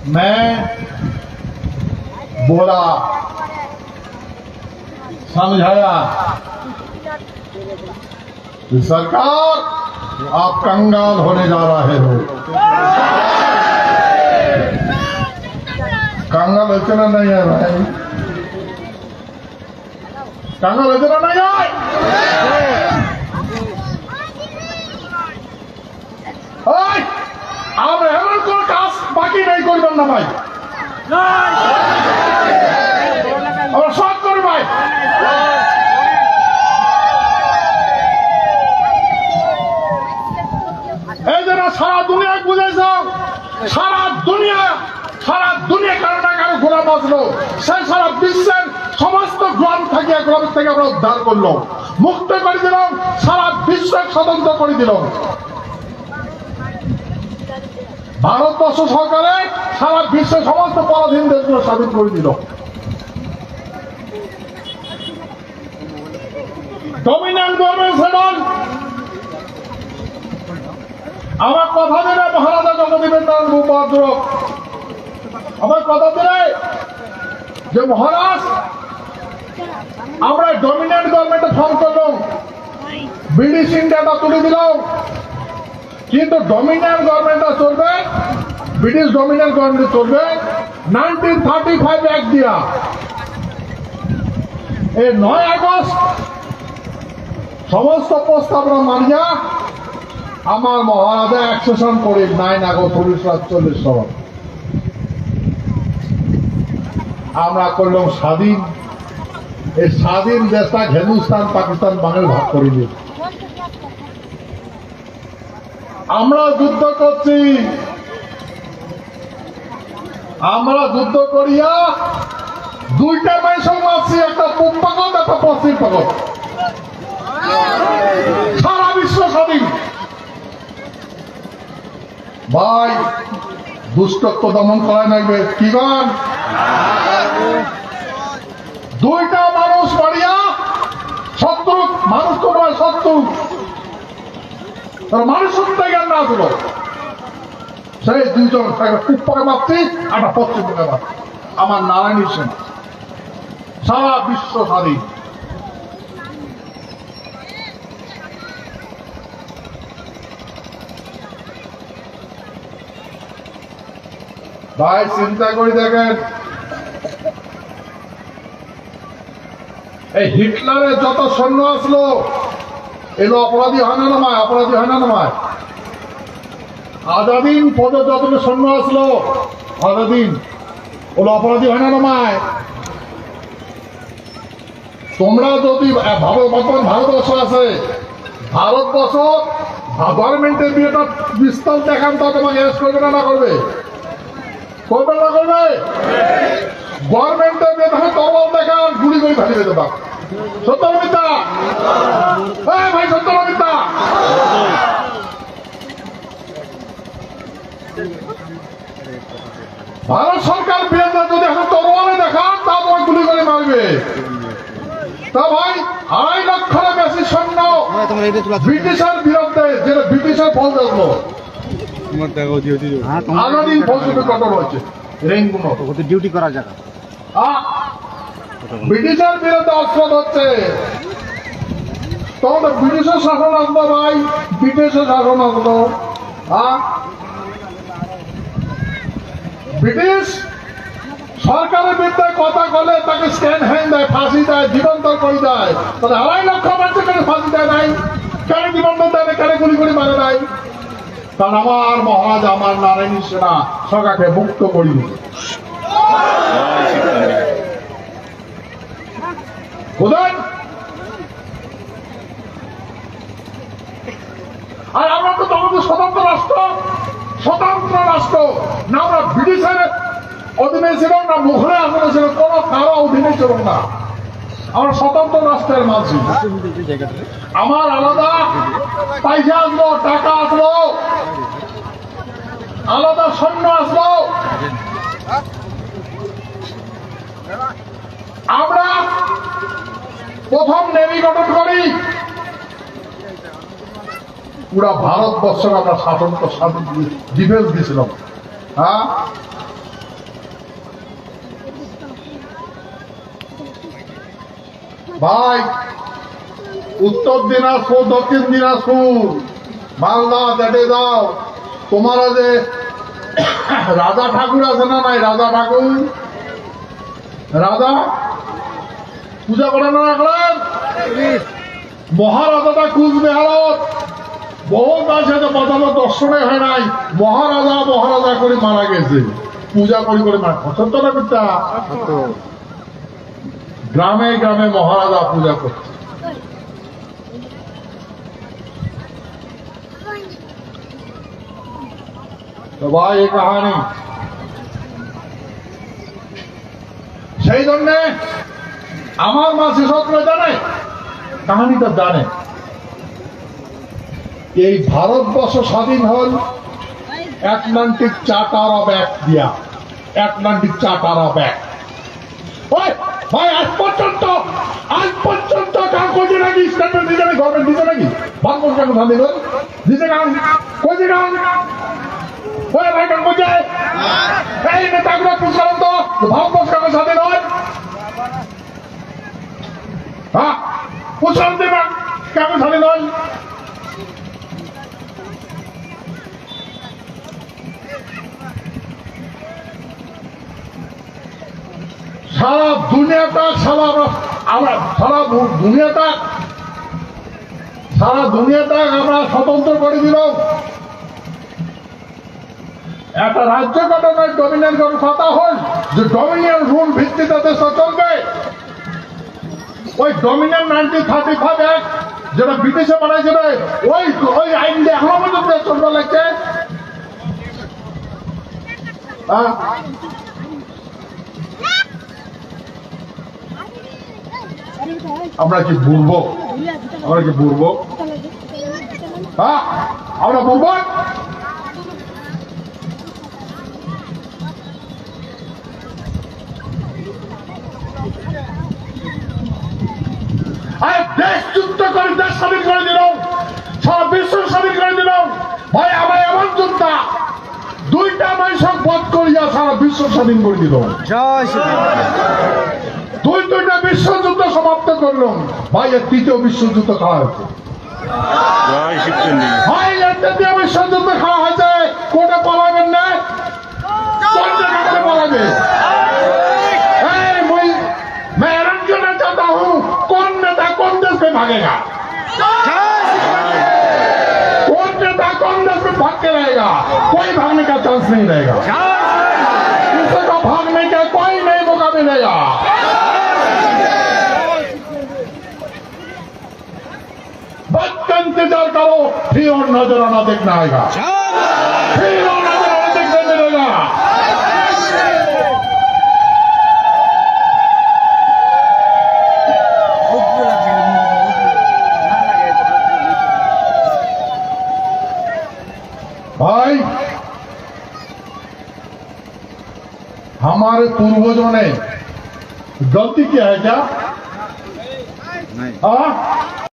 मैं बोला, समझाया कि सरकार आप कंगाल होने जा रहे हो। कंगाल इतना नहीं है भाई, कंगाल इतना नहीं है। आप हेमंत को काज बाकी नहीं করবেন না ভাই, আমরা সব করি ভাই। এই যে সারা দুনিয়া বুঝেছ, সারা দুনিয়া কারো না কারো গোলাম আসলো, সে সারা বিশ্বের সমস্ত গোলাম থেকে গোলামের থেকে আমরা উদ্ধার করলো, মুক্ত করে দিলাম, সারা বিশ্বকে স্বতন্ত্র করে দিলাম। ভারতবর্ষ সরকারে সারা বিশ্বের সমস্ত পরাধীন দেশগুলো স্বাধীন করে দিল। ডমিন্যান্ট গভর্নমেন্ট সেডন আমার কথা দিলে মহারাজা জগদীবেন্দ্রনাথ মুখোপাধ্যায় আমার কথা দিলে যে মহারাজ আমরা ডমিন্যান্ট গভর্নমেন্টে ফর্ম করলাম, ব্রিটিশ ইন্ডিয়াটা তুলে দিলাম, কিন্তু ডমিন্যান্ট গভর্নমেন্টটা চলবে, ব্রিটিশ ডমিন্যান্ট গভর্নমেন্ট চলবে 1935 অ্যাক্ট দিয়া। এই 9 আগস্ট সমস্ত প্রস্তাবনা মানিয়া আমার মহারাজা অ্যাকসেশন করে 9 আগস্ট 1948 সাল আমরা করলাম স্বাধীন। এই স্বাধীন দেশটা হিন্দুস্তান পাকিস্তান বাঙালি ভাগ করে দিল। আমরা যুদ্ধ করছি, আমরা যুদ্ধ করিয়া দুইটা মানুষ মারছি, একটা পূব পাগল একটা পশ্চিম পাগল। সারা বিশ্ব স্বাধীন ভাই, দুষ্টত্ব দমন করা লাগবে। কি গান দুইটা মানুষ মারিয়া শত্রু, মানুষ তো নয় শত্রু, মানুষ সত্যি জ্ঞান না ছিল, সেই দুইজন পূব পাকে মারছি, একটা পশ্চিম পাকে মারছি। আমার নারায়ণী সেন, সারা বিশ্ব স্বাধীন। ভাই চিন্তা করে দেখেন, এই হিটলারের যত সৈন্য আসলো এগুলো অপরাধী হয় না নয়, অপরাধী হয় না নয়। আজাদিন পদে যতগুলো সৈন্য আসলো আজাদিন ওগুলো অপরাধী হয় না নয়। তোমরা যদি বর্তমান ভারতবর্ষ আছে, ভারতবর্ষ গভর্নমেন্টের বিয়েটা বিস্তার দেখান, তা তোমাকে অ্যারেস্ট করবে না করবে? করবে না করবে? গভর্নমেন্টের বিয়ে দেখে তরবাল দেখান, গুলি করে ফেলে দেবা। সত্য না মিথ্যা? ভাই সত্য না মিথ্যা? ভারত সরকার বিরুদ্ধে যদি এখন তরবালে দেখান, তা তোমার গুলি করে মারবে। তা ভাই 2.5 লক্ষের বেশি সৈন্য ব্রিটিশের বিরুদ্ধে, যেটা ব্রিটিশের ফল দেখলো আগামী ফলসরূপে কঠোর হয়েছে রেঞ্জগুলো ডিউটি করার জায়গা। ব্রিটিশের বিরুদ্ধে অস্ত্র হচ্ছে, তখন ব্রিটিশের শাসন আসলো ভাই, ব্রিটিশের শাসন আসলো। ব্রিটিশ সরকারের বিরুদ্ধে কথা বলে তাকে স্ট্যান্ড হ্যান্ড দেয়, ফাঁসি দেয়, জীবন্তর করে দেয়। তাহলে 2.5 লক্ষ মানুষের কেন ফাঁসি দেয় নাই, কেন জীবন্তর দেয় না, কেন গুলি গুলি মারে নাই? কারণ আমার মহারাজ, আমার নারায়ণী সেনা সরকারকে মুক্ত করি। বুঝলেন? আর আমরা তো তখন স্বতন্ত্র রাষ্ট্র, স্বতন্ত্র রাষ্ট্র না, আমরা ব্রিটিশের অধীনে ছিলাম না, মুঘলের অধীনে ছিল, কোন কারো অধীনে ছিল না। আমরা স্বতন্ত্র রাষ্ট্রের মানুষ। আমার আলাদা পয়সা আসলো, টাকা আসলো, আলাদা সৈন্য আসলো। আমরা প্রথম নেভি গঠন করি, পুরা ভারতবর্ষের আমরা স্বাধীন ডিফেন্স দিয়েছিলাম। ভাই উত্তর দিনাজপুর দক্ষিণ দিনাজপুর মালদা কেটে দাও তোমারা যে রাজা ঠাকুর আছে না নাই রাজা ঠাকুর রাজা পূজা করে না রাখলেন মহারাজাটা কুচবিহারত বহু আছে বাজানো দর্শনে হয় নাই মহারাজা করে মারা গেছে পূজা করে মারা সত্য না পিতা গ্রামে গ্রামে মহারাজা পূজা করছে তো ভাই এই কাহানি সেই জন্য আমার মা শিশু জানে কাহানিটা জানে এই ভারতবর্ষ স্বাধীন হল অ্যাটলান্টিক চার্টার অফ অ্যাক্ট দিয়া অ্যাটলান্টিক চার্টার অফ অ্যাক্ট ভাই আজ পর্যন্ত কাগজে নাকি স্ট্যান্ডার্ড দিতে নাকি গভর্নমেন্ট দিতে নাকি ভারতবর্ষ কেন স্বাধীন হল দিতে গান কই গান ওই ভাই কান কই যায় এই নেতাগুলো পুষলাম তো ভারতবর্ষ কেন স্বাধীন হয় হ্যাঁ পুষলাম দেবা কেন স্বাধীন হয় সারা দুনিয়াটা সারা দুনিয়াটা আমরা স্বতন্ত্র করে দিলাম একটা রাজ্য গঠনের ডমিনিয়ন কথা হল যে ডমিনিয়ন রুল ভিত্তিতে দেশটা চলবে ওই ডমিনিয়ন 1935 অ্যাক্ট যেটা ব্রিটিশে বানাইছিল ওই আইন দিয়ে এখনো পর্যন্ত চলবে লাগছে আমরা কি বলবো হ্যাঁ আমরা বলবো দেশ যুদ্ধ করে দেশ স্বাধীন করে দিল সারা বিশ্ব স্বাধীন করে দিল ভাই আমার এমন যোদ্ধা দুইটা মানুষক বধ করিয়া সারা বিশ্ব স্বাধীন করে দিল দুইটা বিশ্বযুদ্ধ সমাপ্ত করলো ভাই এর তৃতীয় বিশ্বযুদ্ধ খাওয়া হয়েছে ভাই এর তৃতীয় বিশ্বযুদ্ধ খাওয়া হয়েছে কোর্টে পালাবেন না পালাবে मैं हैरान करना चाहता हूँ कौन नेता कौन देश में भागेगा कौन नेता कौन देश में भाग के रहेगा कोई भागने का चांस नहीं रहेगा किसी को भागने का कोई नहीं मौका मिलेगा बच का इंतजार करो फिर और नजराना देखना आएगा फिर और नजराना देखने मिलेगा भाई हमारे पूर्वजों ने गलती किया है क्या? हाँ